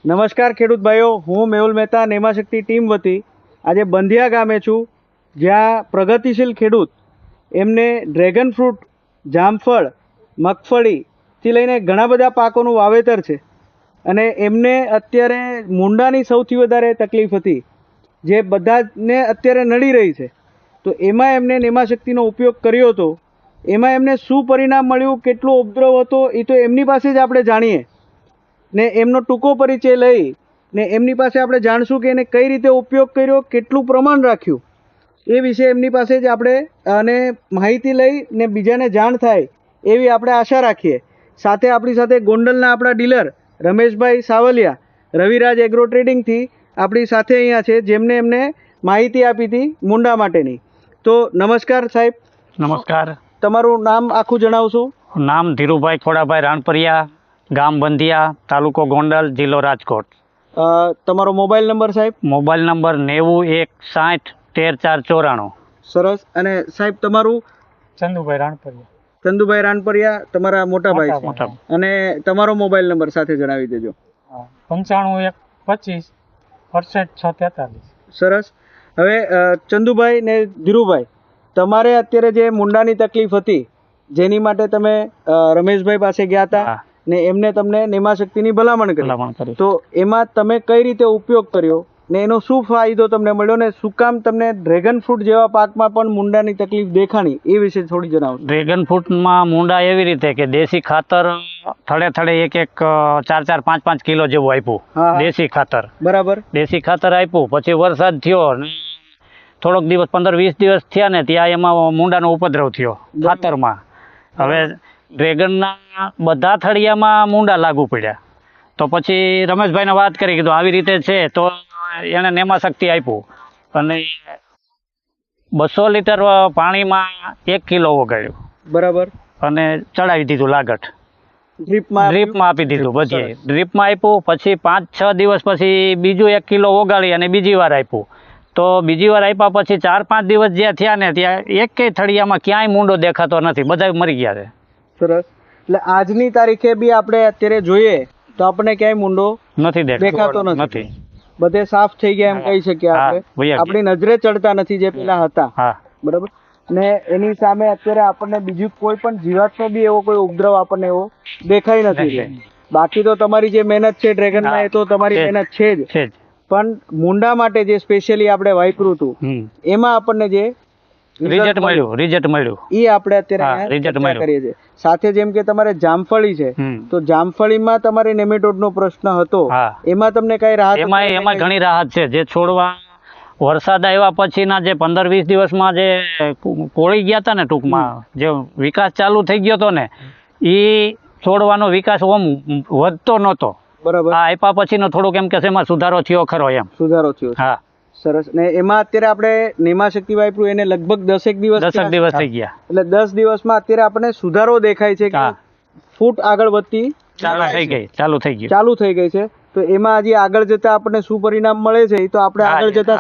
નમસ્કાર ખેડૂત ભાઈઓ, હું મેહુલ મહેતા નેમાશક્તિ ટીમ વતી આજે બંધિયા ગામે છું, જ્યાં પ્રગતિશીલ ખેડૂત એમને ડ્રેગન ફ્રૂટ, જામફળ, મગફળીથી લઈને ઘણા બધા પાકોનું વાવેતર છે અને એમને અત્યારે મૂંડાની સૌથી વધારે તકલીફ હતી, જે બધાને અત્યારે નડી રહી છે. તો એમાં એમને નેમાશક્તિનો ઉપયોગ કર્યો હતો. એમાં એમને શું પરિણામ મળ્યું, કેટલો ઉપદ્રવ હતો, એ તો એમની પાસે જ આપણે જાણીએ ને એમનો ટૂંકો પરિચય લઈ ને એમની પાસે આપણે જાણશું કે એને કઈ રીતે ઉપયોગ કર્યો, કેટલું પ્રમાણ રાખ્યું, એ વિશે એમની પાસે જ આપણે અને માહિતી લઈ ને બીજાને જાણ થાય એવી આપણે આશા રાખીએ. સાથે આપણી સાથે ગોંડલના આપણા ડીલર રમેશભાઈ સાવલિયા રવિરાજ એગ્રો ટ્રેડિંગથી આપણી સાથે અહીંયા છે, જેમને એમને માહિતી આપી હતી મુંડા માટેની. તો નમસ્કાર સાહેબ. નમસ્કાર. તમારું નામ આખું જણાવશો? નામ ધીરુભાઈ ખોડાભાઈ રાણપરિયા, ગામ બંધિયા, તાલુકો ગોંડલ, જિલ્લો રાજકોટ. તમારો મોબાઈલ નંબર સાહેબ? Mobile number 9016013494. સરસ. અને સાહેબ તમારું? ચંદુભાઈ રાણપરિયા. ચંદુભાઈ રાણપરિયા તમારા મોટા ભાઈ છે. અને તમારો મોબાઈલ નંબર સાથે જણાવી દેજો. 9512564643. સરસ. હવે ચંદુભાઈ ને ધીરુભાઈ, તમારે અત્યારે જે મુંડાની તકલીફ હતી, જેની માટે તમે રમેશભાઈ પાસે ગયા હતા ને એમને તમને નેમાશક્તિની ભલામણ કરી, તો એમાં તમે કઈ રીતે ઉપયોગ કર્યો ને એનો શું ફાયદો તમને મળ્યો ને શું કામ તમને ડ્રેગન ફ્રૂટ જેવા પાકમાં પણ મુંડાની તકલીફ દેખાણી, એ વિશે થોડી જણાવો. ડ્રેગન ફ્રૂટમાં મુંડા એવી રીતે કે દેશી ખાતર થડે થડે એક 4-4-5-5 કિલો જેવું આપ્યું. દેશી ખાતર. બરાબર. દેશી ખાતર આપ્યું, પછી વરસાદ થયો, થોડોક દિવસ 15-20 દિવસ થયા ને ત્યાં એમાં મુંડાનો ઉપદ્રવ થયો ખાતરમાં. હવે ડ્રેગનના બધા થળિયામાં મુંડા લાગુ પડ્યા. તો પછી રમેશભાઈને વાત કરી, કીધું આવી રીતે છે. તો એણે નેમાશક્તિ આપ્યું અને 200 લીટર પાણીમાં 1 કિલો ઓગાળ્યું. બરાબર. અને ચડાવી દીધું લાગટ. ડ્રીપમાં આપી દીધું. બધી ડ્રીપમાં આપ્યું. પછી 5-6 દિવસ પછી બીજું 1 કિલો ઓગાળી અને બીજી વાર આપ્યું. તો બીજી વાર આપ્યા પછી 4-5 દિવસ જ્યાં થયા ને ત્યાં એકેય થળિયામાં ક્યાંય મૂંડો દેખાતો નથી, બધા મરી ગયા છે. સરસ. એટલે આજની તારીખે બી આપણે અત્યારે જોઈએ તો આપણને ક્યાંય મૂંડો નથી દેખાતો નથી, બધે સાફ થઈ ગયા એમ કહી શકીએ આપણે. આપણી નજરે ચડતા નથી જે પેલા હતા. બરાબર. ને એની સામે અત્યારે આપણને બીજું કોઈ પણ જીવાતનો બી એવો કોઈ ઉપદ્રવ આપણને એવો દેખાઈ નથી. બાકી તો તમારી જે મહેનત છે ડ્રેગનમાં, એ તો તમારી મહેનત છે જ, પણ મુંડા માટે જે સ્પેશિયલી આપણે વાપર્યું હતું એમાં આપણને જે રિઝલ્ટ મળ્યું એ આપણે અત્યારે કરીએ છીએ. સાથે જેમ કે તમારે જામફળી છે, તો જામફળીમાં તમારે નેમેટોડનો પ્રશ્ન હતો, એમાં તમને કઈ રાહત? એમાં ઘણી રાહત છે. જે છોડવા વરસાદ આવ્યા પછીના જે 15-20 દિવસમાં જે કોળી ગયા હતા ને, ટૂંકમાં જે વિકાસ ચાલુ થઈ ગયો હતો ને, એ છોડવાનો વિકાસ ઓમ વધતો નહોતો. બરાબર. આપ્યા પછીનો થોડુંક એમ કે એમાં સુધારો થયો ખરો. એમ સુધારો થયો. હા. સરસ. ને એમાં અત્યારે આપણે નેમાશક્તિ વાપર્યું એને લગભગ 10 દિવસ થઈ ગયા. એટલે 10 દિવસમાં અત્યારે આપણને સુધારો દેખાય છે કે ફૂટ આગળ વધતી ચાલુ થઈ ગઈ છે. તો એમાં હજી આગળ જતા આપણને શું પરિણામ મળે છે એ તો આપણે આગળ જતા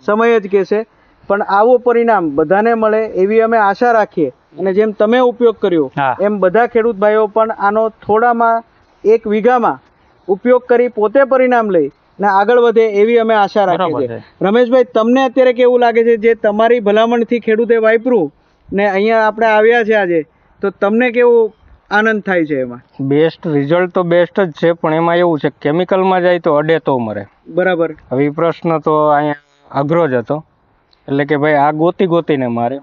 સમય જ કહેશે. પણ આવો પરિણામ બધાને મળે એવી અમે આશા રાખીએ. અને જેમ તમે ઉપયોગ કર્યો એમ બધા ખેડૂત ભાઈઓ પણ આનો થોડામાં 1 વીઘામાં ઉપયોગ કરી પોતે પરિણામ લઈ ને આગળ વધે એવી અમે આશા રાખીએ છીએ. રમેશભાઈ, તમને અત્યારે કેવું લાગે છે, જે તમારી ભલામણથી ખેડૂતે વાપર્યું ને અહીંયા આપણે આવ્યા છે આજે, તો તમને કેવું આનંદ થાય છે એમાં? બેસ્ટ રિઝલ્ટ તો બેસ્ટ જ છે, પણ એમાં એવું છે કેમિકલમાં જાય તો અડે તો મરે. બરાબર. હવે એ પ્રશ્ન તો અહીંયા અઘરો જ હતો, એટલે કે ભાઈ આ ગોતીને મારે,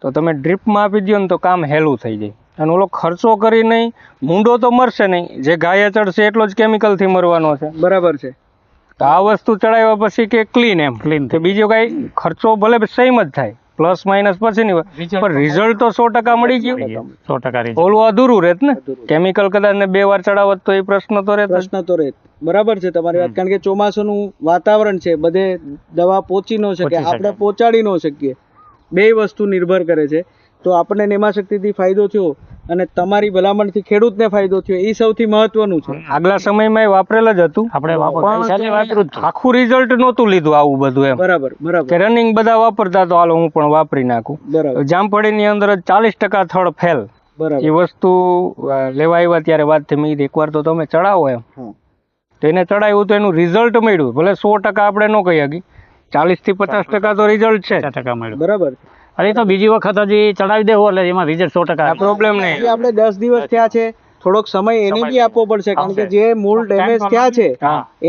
તો તમે ડ્રીપમાં આપી દો ને તો કામ હેલું થઈ જાય. અને ઓલો ખર્ચો કરી નહીં, મૂંડો તો મરશે નહીં, જે ગાય ચડશે એટલો જ કેમિકલથી મરવાનો છે. બરાબર છે. તો આ વસ્તુ ચડાવ્યા પછી કે ક્લીન બીજો કઈ ખર્ચો ભલે સેમ જ થાય, પ્લસ માઇનસ પછી નહીં, પણ રિઝલ્ટ તો 100% મળી ગયું. 100%. ઓલું અધૂરું રહેત ને, કેમિકલ કદાચ ને 2 વાર ચડાવત તો એ પ્રશ્ન તો રહેત. બરાબર છે તમારી વાત. કારણ કે ચોમાસાનું વાતાવરણ છે, બધે દવા પહોંચી ન શકે, આપણે પહોંચાડી ન શકીએ, 2 વસ્તુ નિર્ભર કરે છે. તો આપણને નેમાશક્તિથી ફાયદો થયો અને તમારી ભલામણથી ખેડૂતને ફાયદો થયો, એ સૌથી મહત્વનું છે. આગલા સમયમાં વાપરેલ જ હતું આપણે, આખું રિઝલ્ટ નહોતું લીધું આવું બધું એમ. બરાબર. કે રનિંગ બધા વાપરતા તો હાલો હું પણ વાપરી નાખું. જામફળીની અંદર જ 40% થડ ફેલ. એ વસ્તુ લેવા આવ્યા ત્યારે વાત થઈ, એકવાર તો તમે ચડાવો એમ. તો એને ચડાવ્યું તો એનું રિઝલ્ટ મળ્યું, ભલે 100% આપણે ન કહી શકીએ, 40 થી 50% તો રિઝલ્ટ છે. 50% મળ્યું. બરાબર. અરે તો બીજી વખત હજી ચડાવી દેવું એટલે એમાં રિઝલ્ટ 100% પ્રોબ્લેમ નહીં. હજી આપણે 10 દિવસ થયા છે, થોડોક સમય એને બી આપવો પડશે, કારણ કે જે મૂળ ડેમેજ થયા છે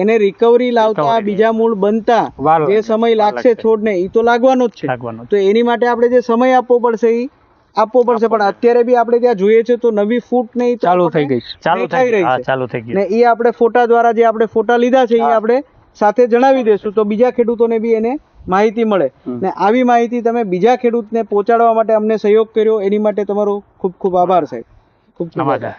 એને રિકવરી લાવતા, બીજા મૂળ બનતા જે સમય લાગશે છોડને, એ તો લાગવાનો જ છે. તો એની માટે આપણે જે સમય આપવો પડશે એ આપવો પડશે. પણ અત્યારે બી આપણે ત્યાં જોઈએ છે તો નવી ફૂટ ને ચાલુ થઈ ગઈ છે. ચાલુ થઈ ગઈ ને એ આપણે ફોટા દ્વારા જે આપણે ફોટા લીધા છે એ આપણે સાથે જણાવી દેશું, તો બીજા ખેડૂતોને બી એને માહિતી મળે. ને આવી માહિતી તમે બીજા ખેડૂતને પહોંચાડવા માટે અમને સહયોગ કર્યો એની માટે તમારો ખૂબ ખૂબ આભાર સાહેબ. ખૂબ ખૂબ આભાર.